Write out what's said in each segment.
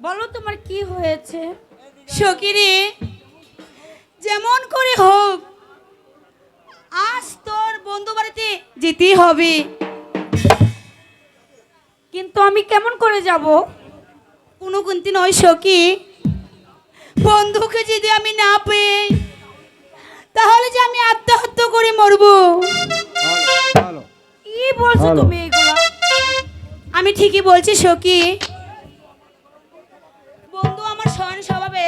বলো তোমার কি হয়েছে? সকিরে, যেমন করে হোক আজ তোর বন্ধু বাড়িতে যেতেই হবে। কিন্তু আমি কেমন করে যাব? কোনো গুনতি নয় সখী, বন্ধুকে যদি আমি না পেয়ে তাহলে যে আমি আত্মহত্যা করে মরবো। কি বলছো তুমি এগুলো? আমি ঠিকই বলছি সখী। বন্ধু আমার সহন স্বভাবে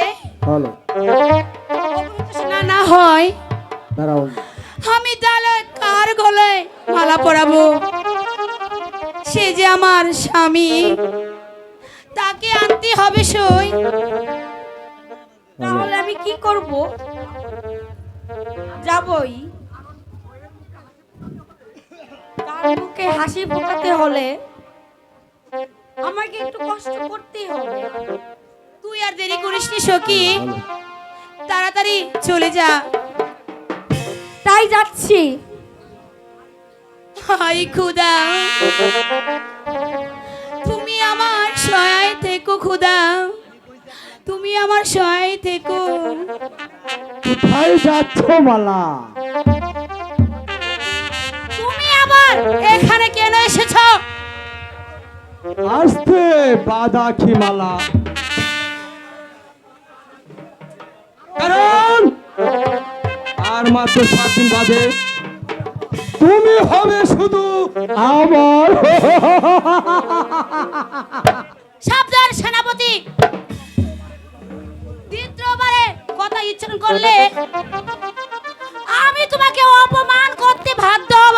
না না হয় আমি তাহলে কার গলায় মালা পরাবো? সে যে আমার স্বামী, তাকে আনতে হবে সই। তাহলে আমি কি করব? যাবই। তার মুখে হাসি ফোটাতে হলে আমাকে একটু কষ্ট করতেই হবে। তুই আর দেরি করিস নি সখী, তাড়াতাড়ি চলে যা। তাই যাচ্ছি। হাই খুদা, তুমি আমার সহায় থেকো খুদা, তুমি আমার সহায় থেকো। কোথায় যাচ্ছ মালা? তুমি আবার এখানে কেন এসেছো? আসতে বাধা কি মালা? কারণ আর মাত্র 7 দিন বাদে তুমি হবে শুধু আমার। সাবধান সেনাপতি, দ্বিতীয়বারে কথা উচ্চারণ করলে আমি তোমাকে অপমান করতে বাধ্য হব।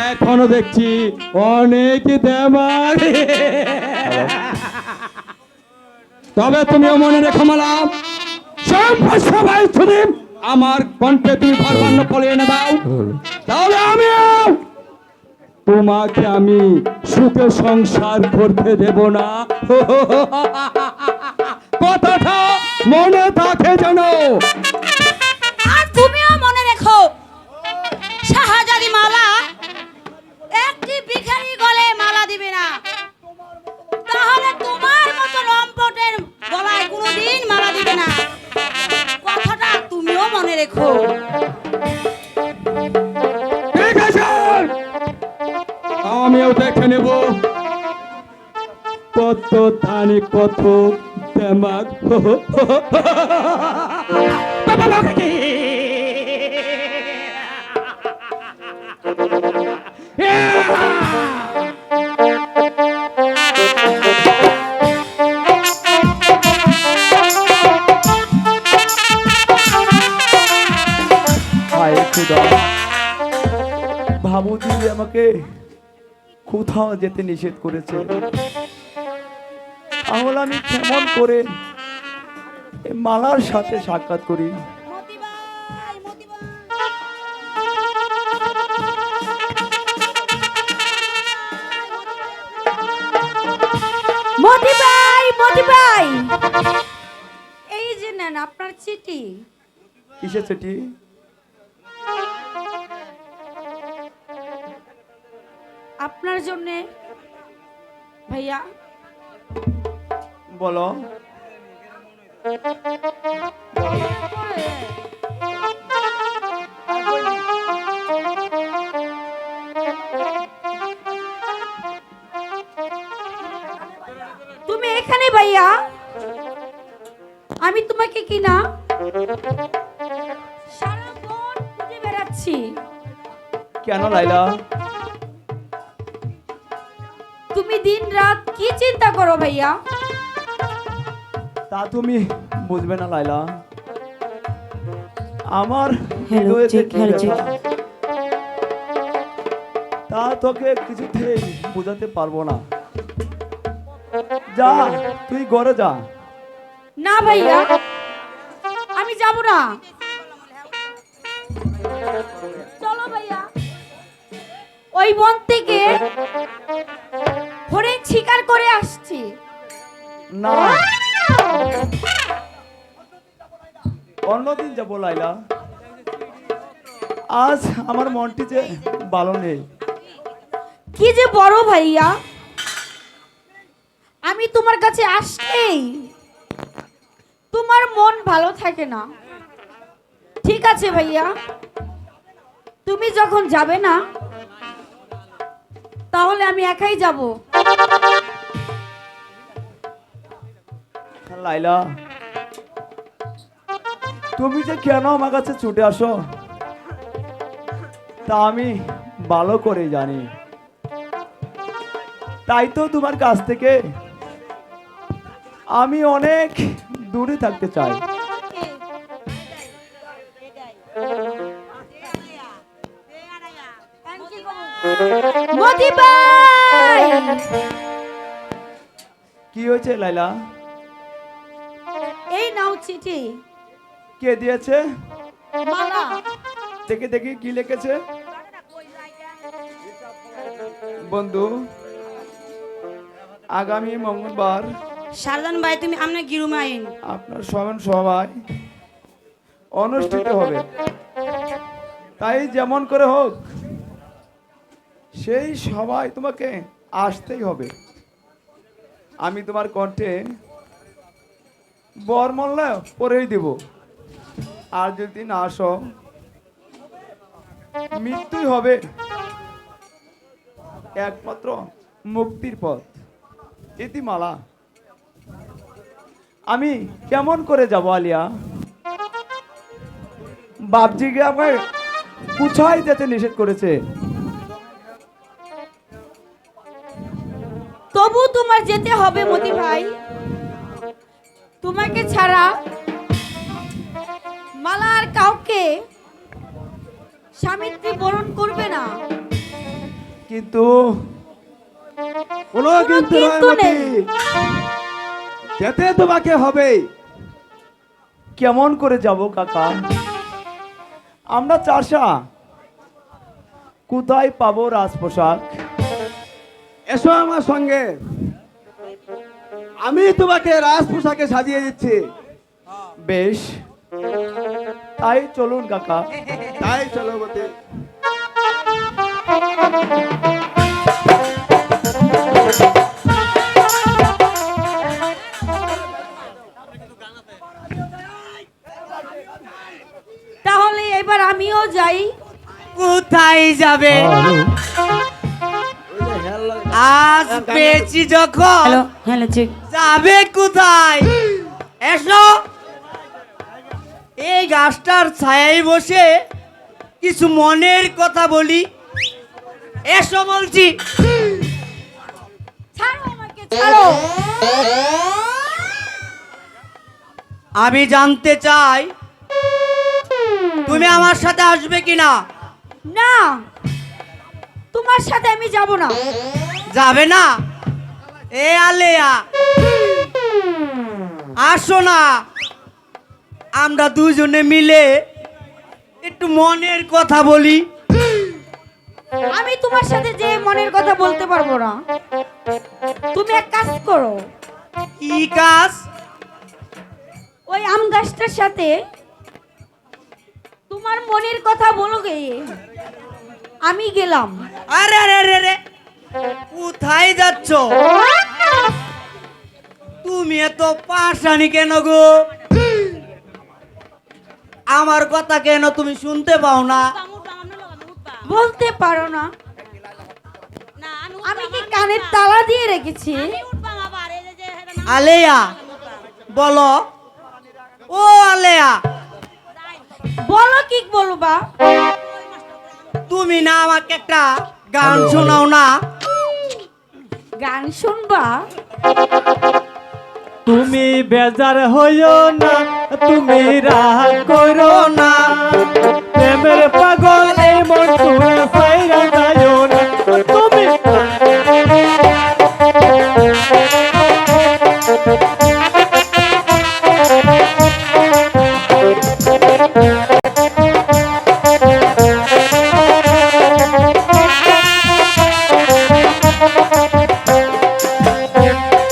এখনো দেখছি অনেক দেমার। তবে তুমিও মনে রেখো মালা, সবাই শুধু আমার কণ্ঠে তুমি ভরবান্ন ফলে এনে দাও, তাহলে আমিও তোমাকে আমি সুখে সংসার করতে দেব না। কথাটা মনে থাকে যেন। আর তুমিও মনে রেখো, শাহজাদি মালা একটি ভিখারি গলায় মালা দিবে না, তাহলে তোমার মতো লম্পটের গলায় কোনোদিন মালা দিবে না। কথাটা তুমিও মনে রেখো। ঠিক আছে, আমিও দেখে নেব কত ধানি কত দেমাগ। ভাবুতি আমাকে কোথাও যেতে নিষেধ করেছে, তাহলে আমি কেমন করে মালার সাথে সাক্ষাৎ করি? মতি ভাই, মতি ভাই, এই যে নেন আপনার চিঠি। কিসের চিঠি? আপনার জন্য ভাইয়া। বলো। তুমি এখানে ভাইয়া? আমি তোমাকে কি না সারাক্ষণ খুঁজে বেড়াচ্ছি। কেন লাইলা? তুমি দিন রাত কি চিন্তা করো ভাইয়া? তা তুমি বুঝবে না লাইলা, আমার তা তোকে কিছুতেই বোঝাতে পারবো না। যা, তুই ঘরে যা। না ভাইয়া, আমি যাব না। চলো ভাইয়া, ওই বন থেকে হরিণ শিকার করে আসছি। না, অন্যদিন যাবো লাইলা। আজ আমার মনটি যে ভালো নেই। কি যে বড় ভাইয়া, আমি তোমার কাছে আসলেই তোমার মন ভালো থাকে না। ঠিক আছে ভাইয়া, তুমি যখন যাবে না তাহলে আমি একাই যাব। লাইলা, তুমি যে কেন আমার কাছে ছুটে আসো তা আমি ভালো করে জানি। তাই তো তোমার কাছ থেকে আমি অনেক দূরে থাকতে চাই। মতি ভাই, কি হয়েছে লাইলা? এই নাও চিঠি। কে দিয়েছে? মালা। দেখে দেখি কি লিখেছে। বন্ধু, আগামী মঙ্গলবার শারদান ভাই, তুমি আমনে গিরুমে আইন। আপনার স্মরণ সভায় অনুষ্ঠিত হবে। তাই যেমন করে হোক সেই সভায় তোমাকে আসতেই হবে। আমি তোমার কণ্ঠে বরমালা পরেই দেব। আর যদি না আসো মৃত্যুই হবে একমাত্র মুক্তির পথ। ইতিমালা, আমি কেমন করে যাব আলিয়া? বাপজিকে আমায় কোথায় যেতে নিষেধ করেছে। তবু তোমার যেতে হবে মতি ভাই। তোমাকে ছাড়া মালা আর কাউকে স্বামীত্রী বরণ করবে না। কিন্তু কোনো কোনো কিন্তু নয় কিন্তু মতি। নেই। যেতে তোমাকে হবে। কেমন করে যাব কাকা? আমরা চাষা, কোথায় পাবো রাজপোশাক? এসো আমার সঙ্গে, আমি তোমাকে রাজ পোশাকে সাজিয়ে দিচ্ছি। বেশ, তাই চলুন কাকা। তাই চলো মতি। তাহলে এবার আমিও যাই। কোথায় যাবে? আজ পেয়েছি যখন হ্যালো ঠিক। যাবে কোথায়? এসো, এই গাছটার ছায়ায় বসে কিছু মনের কথা বলি। এসো বলছি। ছাড়ো আমাকে, ছাড়ো। আমি জানতে চাই তুমি আমার সাথে আসবে কিনা। না, তোমার সাথে আমি যাব না। যাবে না? এ আলেয়া, আসো না, আমরা দুজনে মিলে একটু মনের কথা বলি। আমি তোমার সাথে যে মনের কথা বলতে পারবো না। তুমি এক কাজ করো, কি কাজ? ওই আম গাছটার সাথে তোমার মনের কথা বলো গে। আমি গেলাম। আরে আরে আরে আরে, কোথায় যাচ্ছ তুমি? এত পাশানি কেন গো? আমার কথা কেন তুমি শুনতে পাও না? বলতে পারো না? আমি কি কানের তালা দিয়ে রেখেছি? আলেয়া বলো, ও আলেয়া, বলো কি বলবা? তুমি না আমাকে একটা গান শোনাও না? গান শুনবা? তুমি বেজার হইও না, তুমি রাগ করো না, প্রেমের পাগল এই মন তুমি সাইরা যাইও না। তুমি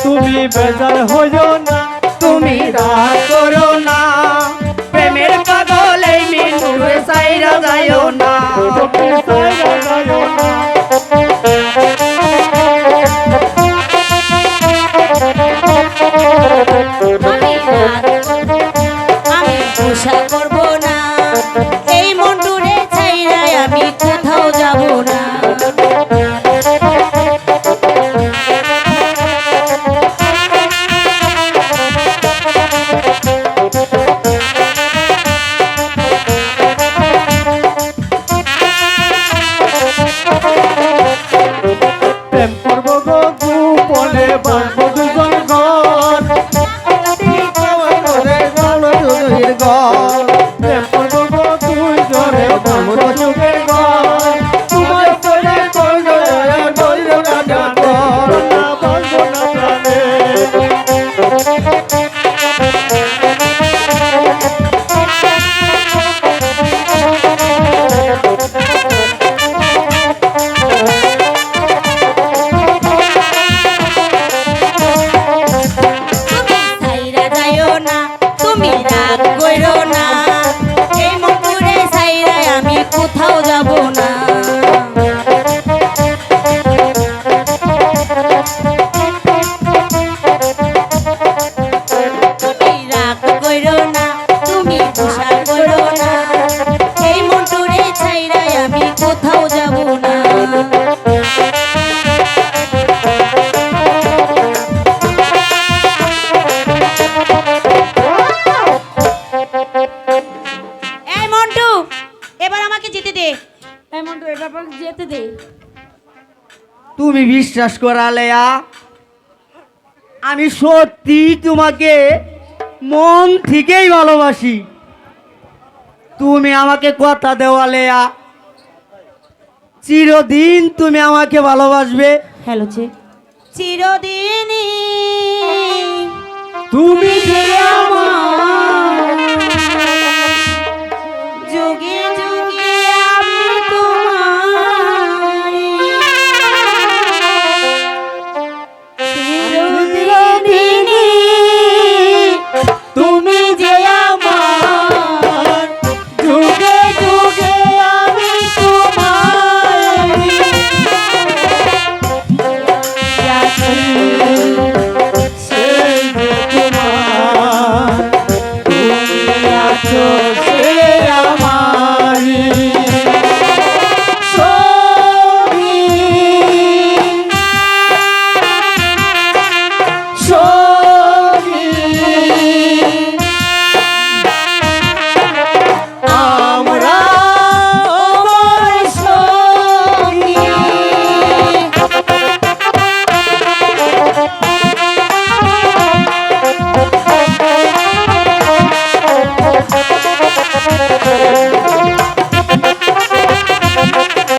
তুমি বেজার হইও না, তুমি রাগ করো না, প্রেমের সখী সাইরা যাইও না আমি পোষা করব না, এই মন্টুরে ছাইরাই আমি কোথাও যাব না। প্রেম করব গো গোপনে বাঁধবো দুজন ঘর প্রেম করব গো তুই জরে বাঁধবো যুগের ঘর তোমার তোরে কইল না বাঁধবো না প্রাণে তুমি ছাইরা যাইও না, তুমি রাগ কইরো না, এই মন্টুরে ছাইরাই আমি কোথাও যাব না। তুমি রাগ কইরো না, তুমি পোষা করো না, এই মন্টুরে ছাইরাই আমি কোথাও যাব না। এই মন্টু, এবার আমাকে যেতে দে। এই মন্টু, এবার আমাকে যেতে দে। তুমি বিশ্বাস করা লেয়া, আমি সত্যি তোমাকে মন থেকেই ভালোবাসি। তুমি আমাকে কথা দেওয়া লেয়া, চিরদিন তুমি আমাকে ভালোবাসবে। হ্যালো চে, চিরদিনই তুমি আমার